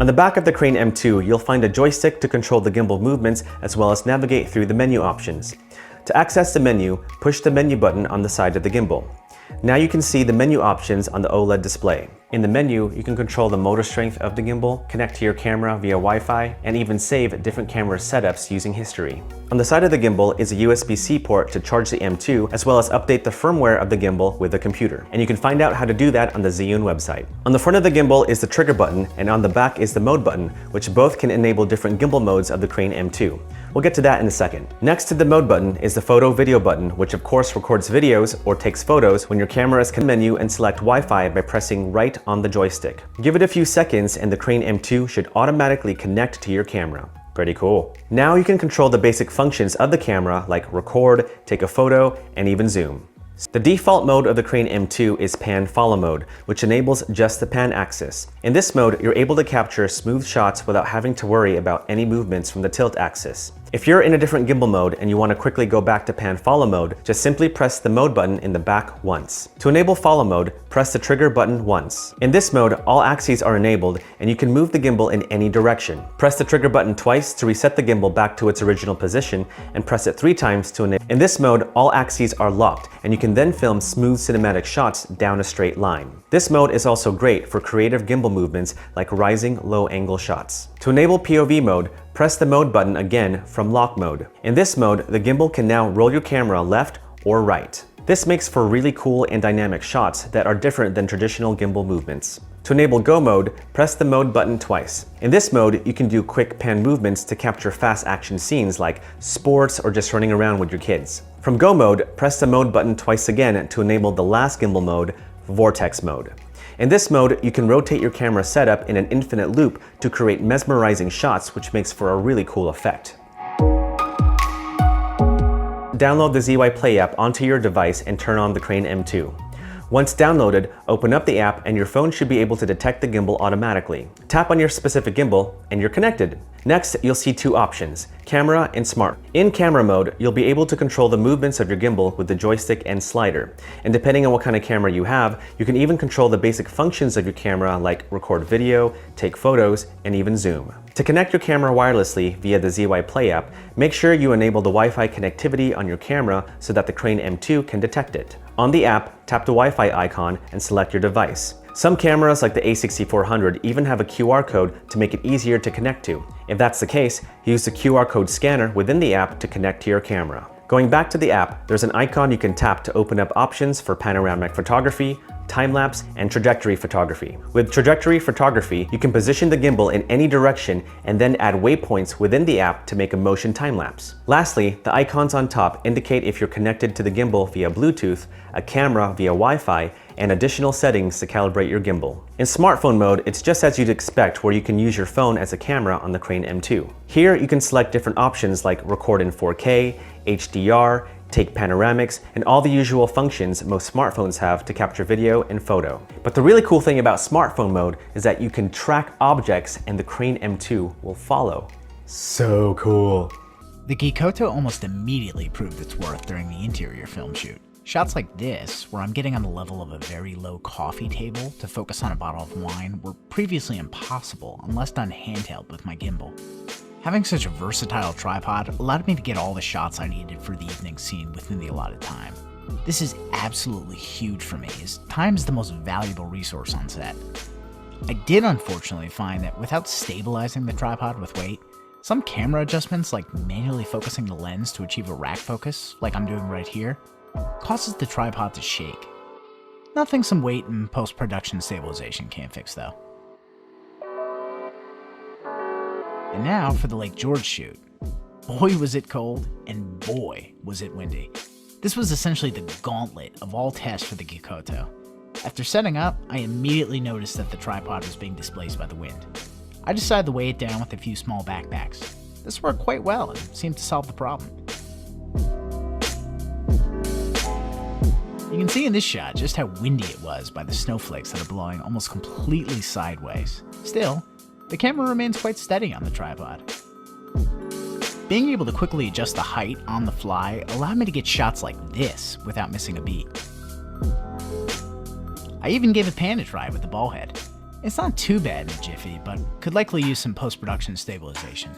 On the back of the Crane M2, you'll find a joystick to control the gimbal movements as well as navigate through the menu options. To access the menu, push the menu button on the side of the gimbal. Now you can see the menu options on the OLED display. In the menu, you can control the motor strength of the gimbal, connect to your camera via Wi-Fi, and even save different camera setups using history. On the side of the gimbal is a USB-C port to charge the M2, as well as update the firmware of the gimbal with the computer. And you can find out how to do that on the ZHIYUN website. On the front of the gimbal is the trigger button, and on the back is the mode button, which both can enable different gimbal modes of the Crane M2. We'll get to that in a second. Next to the mode button is the photo video button, which of course records videos or takes photos when your camera is in the menu, and select Wi-Fi by pressing right on the joystick. Give it a few seconds and the Crane M2 should automatically connect to your camera. Pretty cool. Now you can control the basic functions of the camera like record, take a photo, and even zoom. The default mode of the Crane M2 is pan follow mode, which enables just the pan axis. In this mode, you're able to capture smooth shots without having to worry about any movements from the tilt axis. If you're in a different gimbal mode and you want to quickly go back to pan follow mode, just simply press the mode button in the back once. To enable follow mode, press the trigger button once. In this mode, all axes are enabled and you can move the gimbal in any direction. Press the trigger button twice to reset the gimbal back to its original position, and press it 3 times to enable. In this mode, all axes are locked and you can then film smooth cinematic shots down a straight line. This mode is also great for creative gimbal movements like rising low angle shots. To enable POV mode, press the mode button again from lock mode. In this mode, the gimbal can now roll your camera left or right. This makes for really cool and dynamic shots that are different than traditional gimbal movements. To enable Go mode, press the mode button twice. In this mode, you can do quick pan movements to capture fast action scenes like sports or just running around with your kids. From Go mode, press the mode button twice again to enable the last gimbal mode, Vortex mode. In this mode, you can rotate your camera setup in an infinite loop to create mesmerizing shots, which makes for a really cool effect. Download the ZY Play app onto your device and turn on the Crane M2. Once downloaded, open up the app and your phone should be able to detect the gimbal automatically. Tap on your specific gimbal and you're connected. Next, you'll see 2 options, camera and smart. In camera mode, you'll be able to control the movements of your gimbal with the joystick and slider. And depending on what kind of camera you have, you can even control the basic functions of your camera like record video, take photos, and even zoom. To connect your camera wirelessly via the ZY Play app, make sure you enable the Wi-Fi connectivity on your camera so that the Crane M2 can detect it. On the app, tap the Wi-Fi icon and select your device. Some cameras like the A6400 even have a QR code to make it easier to connect to. If that's the case, use the QR code scanner within the app to connect to your camera. Going back to the app, there's an icon you can tap to open up options for panoramic photography, time-lapse, and trajectory photography. With trajectory photography, you can position the gimbal in any direction and then add waypoints within the app to make a motion time-lapse. Lastly, the icons on top indicate if you're connected to the gimbal via Bluetooth, a camera via Wi-Fi, and additional settings to calibrate your gimbal. In smartphone mode, it's just as you'd expect, where you can use your phone as a camera on the Crane M2. Here, you can select different options like record in 4K, HDR, take panoramics, and all the usual functions most smartphones have to capture video and photo. But the really cool thing about smartphone mode is that you can track objects and the Crane M2 will follow. So cool. The GEEKOTO almost immediately proved its worth during the interior film shoot. Shots like this, where I'm getting on the level of a very low coffee table to focus on a bottle of wine, were previously impossible unless done handheld with my gimbal. Having such a versatile tripod allowed me to get all the shots I needed for the evening scene within the allotted time. This is absolutely huge for me, as time is the most valuable resource on set. I did unfortunately find that without stabilizing the tripod with weight, some camera adjustments like manually focusing the lens to achieve a rack focus, like I'm doing right here, causes the tripod to shake. Nothing some weight and post-production stabilization can't fix though. And now for the Lake George shoot. Boy was it cold, and boy was it windy. This was essentially the gauntlet of all tests for the GEEKOTO. After setting up, I immediately noticed that the tripod was being displaced by the wind. I decided to weigh it down with a few small backpacks. This worked quite well and seemed to solve the problem. You can see in this shot just how windy it was by the snowflakes that are blowing almost completely sideways. Still, the camera remains quite steady on the tripod. Being able to quickly adjust the height on the fly allowed me to get shots like this without missing a beat. I even gave a pan a try with the ball head. It's not too bad in a jiffy, but could likely use some post-production stabilization.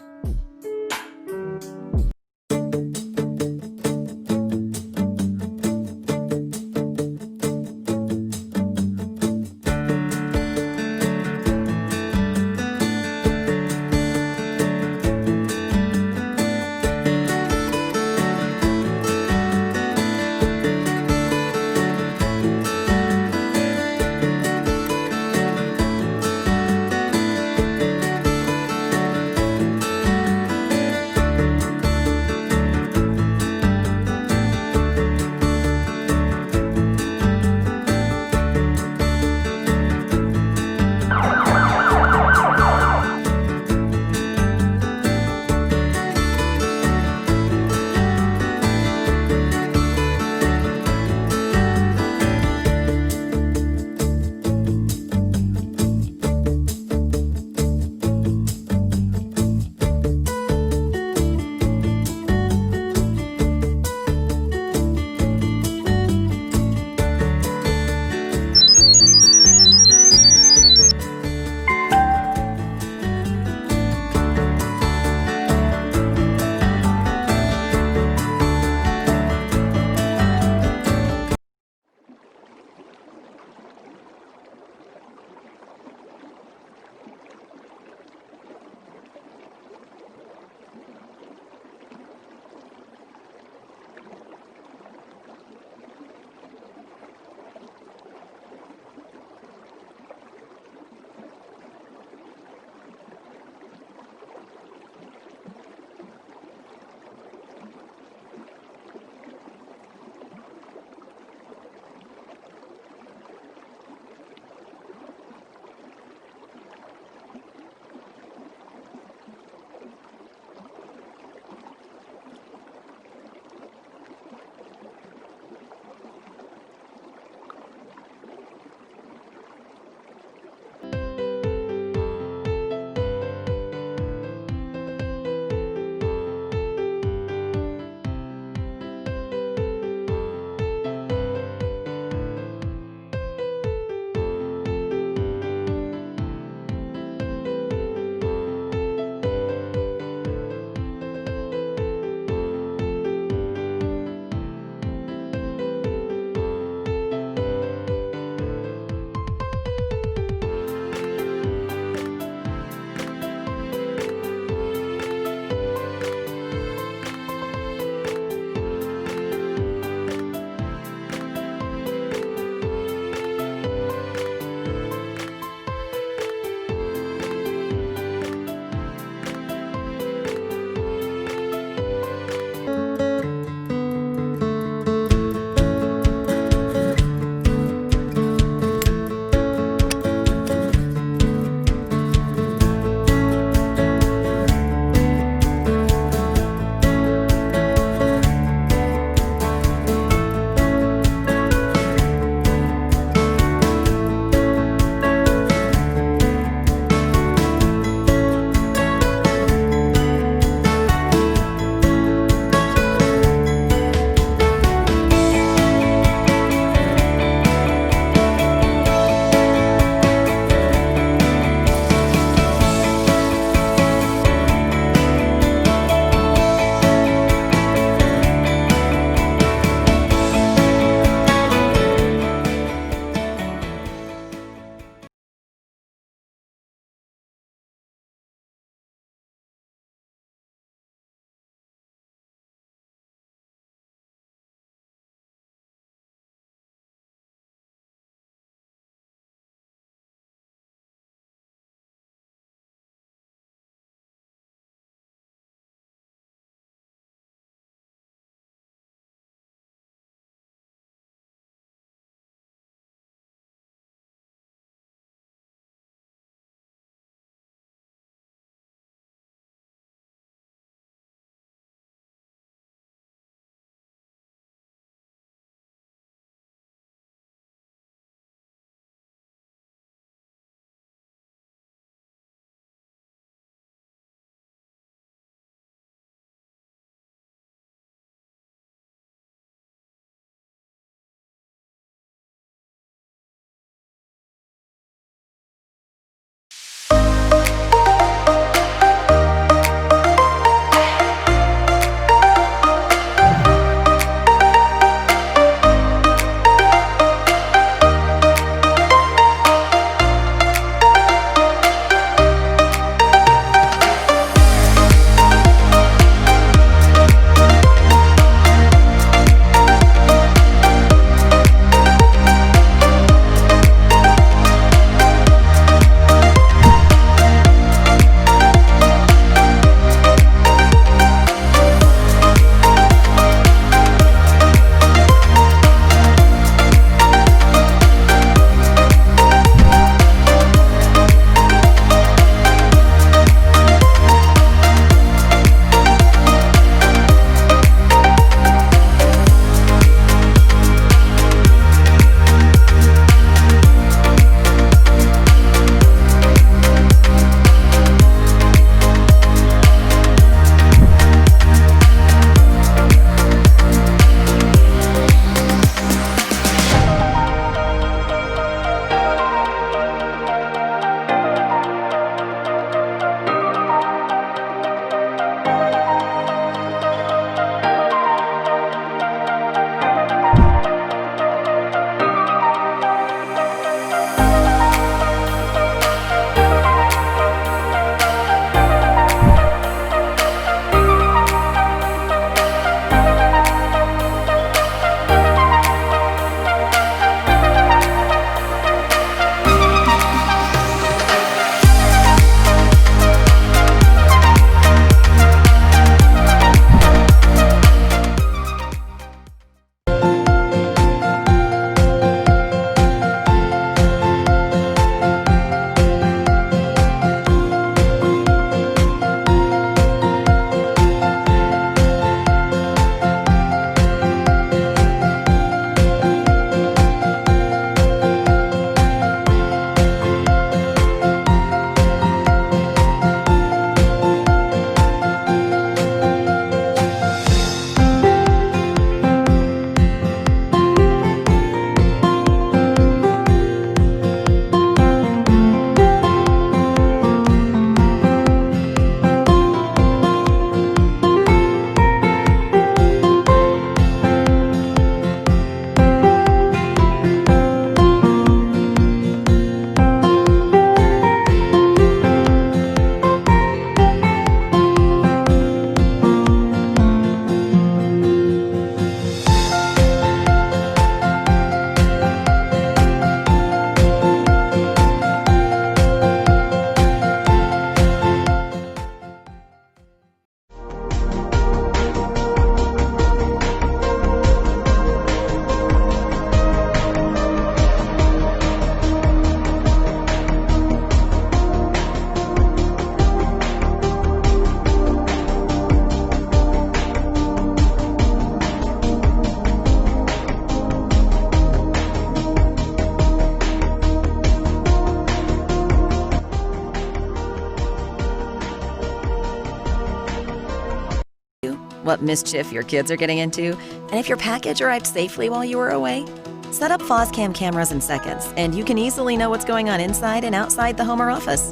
what mischief your kids are getting into, and if your package arrived safely while you were away? Set up FOSCAM cameras in seconds, and you can easily know what's going on inside and outside the home or office.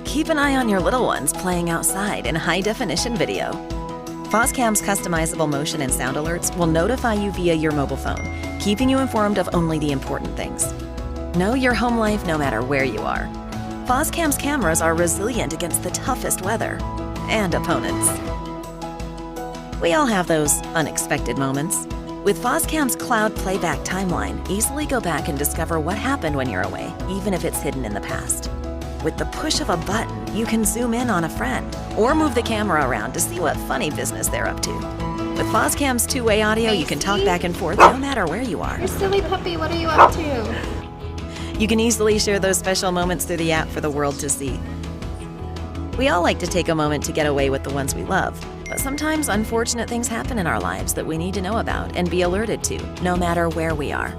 Keep an eye on your little ones playing outside in high-definition video. FOSCAM's customizable motion and sound alerts will notify you via your mobile phone, keeping you informed of only the important things. Know your home life no matter where you are. FOSCAM's cameras are resilient against the toughest weather and opponents. We all have those unexpected moments. With FOSCAM's cloud playback timeline, easily go back and discover what happened when you're away, even if it's hidden in the past. With the push of a button, you can zoom in on a friend or move the camera around to see what funny business they're up to. With FOSCAM's two-way audio, you can talk back and forth no matter where you are. You silly puppy, what are you up to? You can easily share those special moments through the app for the world to see. We all like to take a moment to get away with the ones we love, but sometimes unfortunate things happen in our lives that we need to know about and be alerted to, no matter where we are.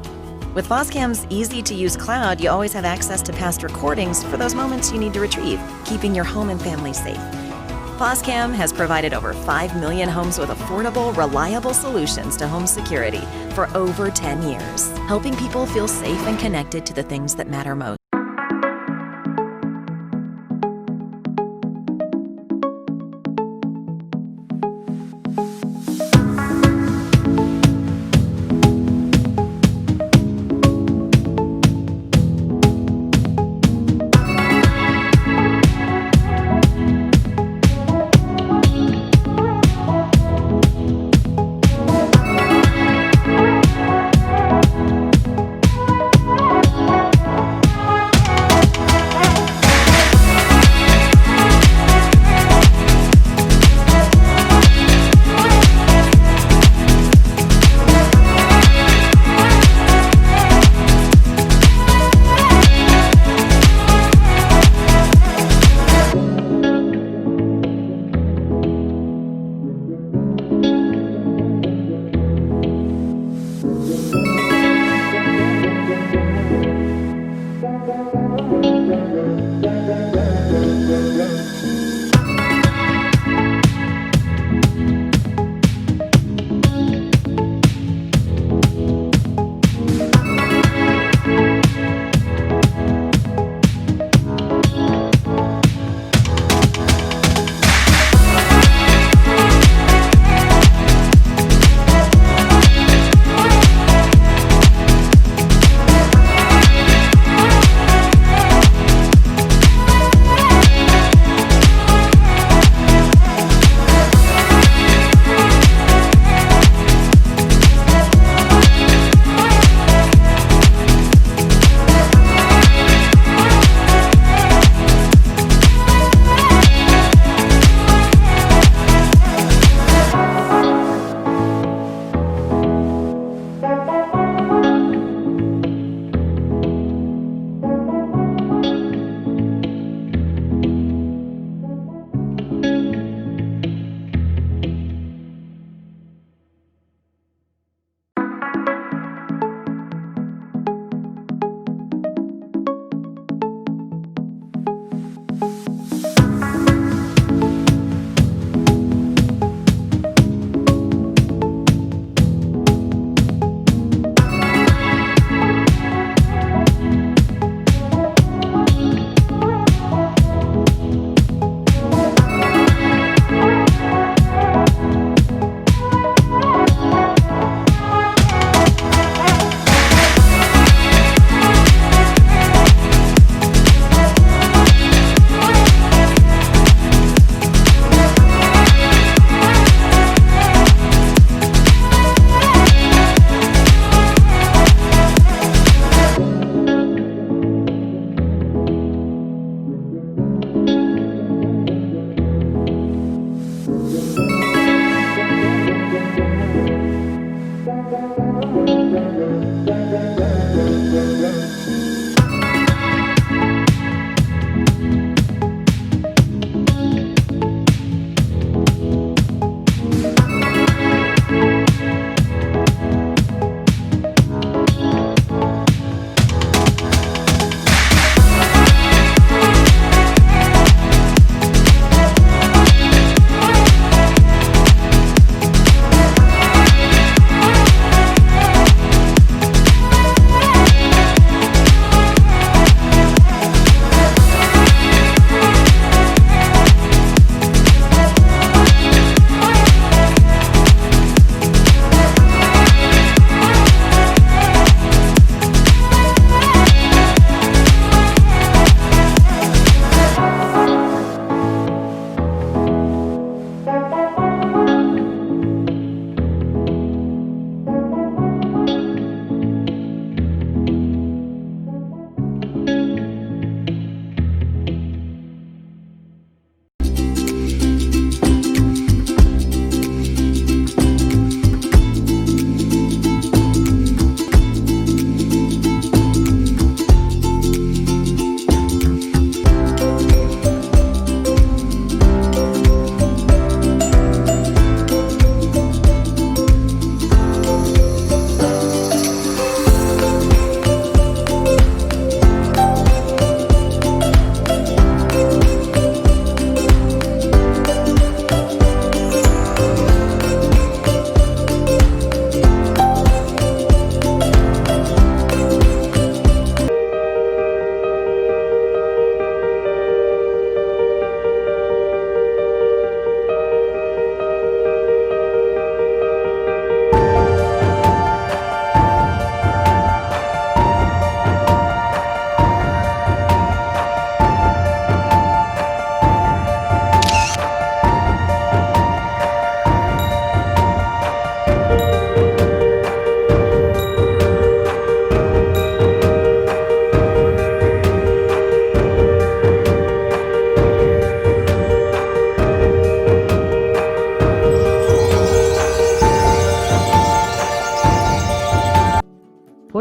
With FOSCAM's easy-to-use cloud, you always have access to past recordings for those moments you need to retrieve, keeping your home and family safe. FOSCAM has provided over 5 million homes with affordable, reliable solutions to home security for over 10 years, helping people feel safe and connected to the things that matter most.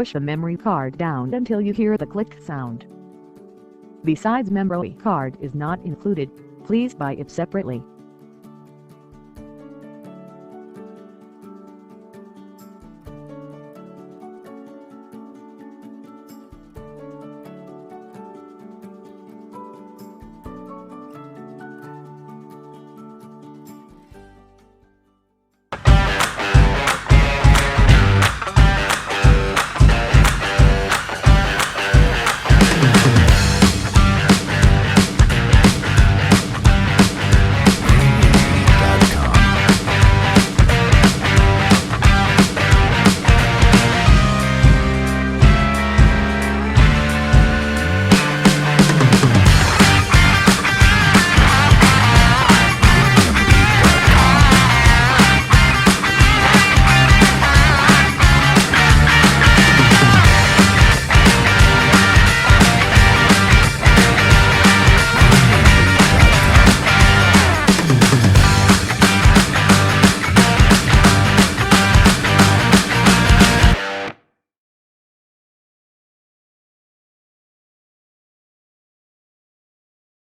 push the memory card down until you hear the click sound. Besides, memory card is not included. Please buy it separately.